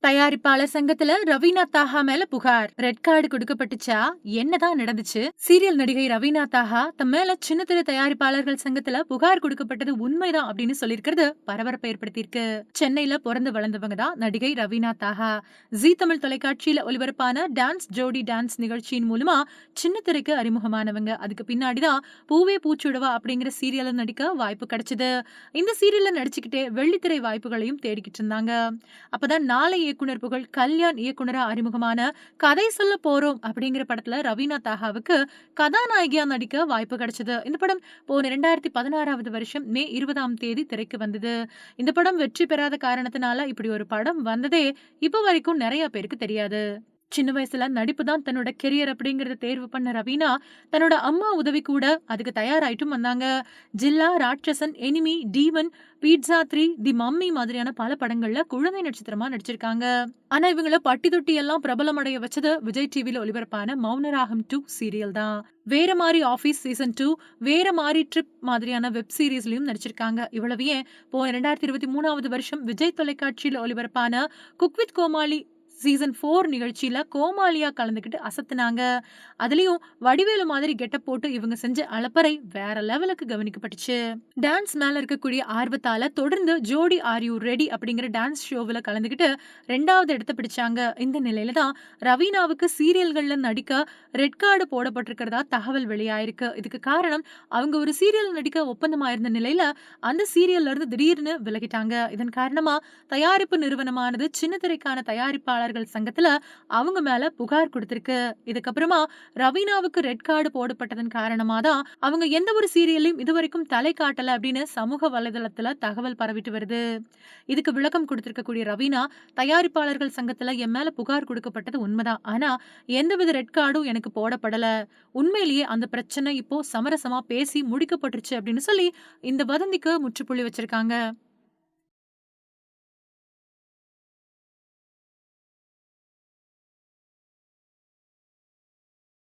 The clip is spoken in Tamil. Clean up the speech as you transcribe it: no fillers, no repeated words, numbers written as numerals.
தயாரிப்பாளர் சங்கத்துல ரவீனா தாஹா மேல புகார். ரெட் கார்டு கொடுக்கப்பட்டுச்சா? என்னதான் நடந்துச்சு? சீரியல் நடிகை ரவீனா தாஹா தம் மேல சின்னத்திரை தயாரிப்பாளர்கள் சங்கத்துல புகார் கொடுக்கப்பட்டது உண்மைதான் அப்படின்னு சொல்லியிருக்கிறது பரபரப்பை ஏற்படுத்தியிருக்கு. சென்னையில பிறந்து வளர்ந்தவங்க தான் நடிகை ரவீனா தாஹா. ஜி தமிழ் தொலைக்காட்சியில ஒளிபரப்பான டான்ஸ் ஜோடி டான்ஸ் நிகழ்ச்சியின் மூலமா சின்னத்திரைக்கு அறிமுகமானவங்க. அதுக்கு பின்னாடிதான் பூவே பூச்சுடவா அப்படிங்கிற சீரியல்ல நடிக்க வாய்ப்பு கிடைச்சது. இந்த சீரியல்ல நடிச்சுக்கிட்டே வெள்ளித்திரை வாய்ப்புகளையும் தேடிக்கிட்டு இருந்தாங்க. அப்பதான் நாளை இயக்குனர் புகழ் கல்யாண் இயக்குனரா அறிமுகமான கதை சொல்ல போறோம் அப்படிங்கிற படத்துல ரவீனா தாஹாவுக்கு கதாநாயகியா நடிக்க வாய்ப்பு கிடைச்சது. இந்த படம் போன 2016வது வருஷம் மே 20ஆம் தேதி திரைக்கு வந்தது. இந்த படம் வெற்றி பெறாத காரணத்தினால இப்படி ஒரு படம் வந்ததே இப்ப வரைக்கும் நிறைய பேருக்கு தெரியாது. சின்ன வயசுல நடிப்பு தான் தன்னோட கெரியர் அப்படிங்கறத தேர்வு பண்ண ரவீனா தன்னோட அம்மா உதவி கூட அதுக்கு தயாராயிட்டும் வந்தாங்க. ஜில்லா, ராட்சசன், எனிமி, டீவன், பீட்சா 3, தி மம்மி மாதிரியான பல படங்கள்ல குழந்தை நட்சத்திரமா நடிச்சிருக்காங்க. ஆனா இவங்கள பட்டி தொட்டி எல்லாம் பிரபலம் அடைய வச்சது விஜய் டிவில ஒளிபரப்பான மௌனராகம் 2 சீரியல் தான். வேற மாதிரி ஆபீஸ் சீசன் 2, வேற மாதிரி ட்ரிப் மாதிரியான வெப் சீரிஸ்லயும் நடிச்சிருக்காங்க. இவ்வளவு ஏன் போன 2023வது வருஷம் விஜய் தொலைக்காட்சியில ஒளிபரப்பான குக் வித் கோமாளி சீசன் 4 நிகழ்ச்சியில கோமாளியா கலந்துக்கிட்டு அசத்துனாங்க. அதுலயும் வடிவேலு மாதிரி கெட்டப் போட்டு இவங்க செஞ்ச அலப்பறை வேற லெவலுக்கு கவனிக்கப்பட்டுச்சு. டான்ஸ் மேல இருக்கக்கூடிய ஆர்வத்தால தொடர்ந்து ஜோடி ஆர் யூ ரெடி அப்படிங்கிற டான்ஸ் ஷோவில் கலந்துக்கிட்டு 2வது இடத்தை பிடிச்சாங்க. இந்த நிலையில தான் ரவீனாவுக்கு சீரியல்கள்ல நடிக்க ரெட் கார்டு போடப்பட்டிருக்கிறதா தகவல் வெளியாயிருக்கு. இதுக்கு காரணம் அவங்க ஒரு சீரியல் நடிக்க ஒப்பந்தமாயிருந்த நிலையில அந்த சீரியல்ல இருந்து திடீர்னு விலகிட்டாங்க. இதன் காரணமா தயாரிப்பு நிறுவனமானது சின்னத்திரைக்கான தயாரிப்பாளர்கள் சங்கத்துல அவங்க மேல புகார் கொடுத்திருக்கு. இதுக்கப்புறமா ரவீனாவுக்கு ரெட் கார்டு போடப்பட்டதன் காரணமா தான் அவங்க எந்த ஒரு சீரியலையும் இதுவரைக்கும் தலை காட்டல அப்படின்னு சமூக வலைதளத்துல தகவல் பரவிட்டு வருது. இதுக்கு விளக்கம் கொடுத்திருக்கக்கூடிய ரவீனா, தயாரிப்பாளர்கள் சங்கத்துல என் மேல புகார் கொடுக்கப்பட்டது உண்மைதான். ஆனா எந்தவித ரெட் கார்டும் எனக்கு போடப்படல. உண்மையிலேயே அந்த பிரச்சனை இப்போ சமரசமா பேசி முடிக்கப்பட்டுருச்சு அப்படின்னு சொல்லி இந்த வதந்திக்கு முற்றுப்புள்ளி வச்சிருக்காங்க.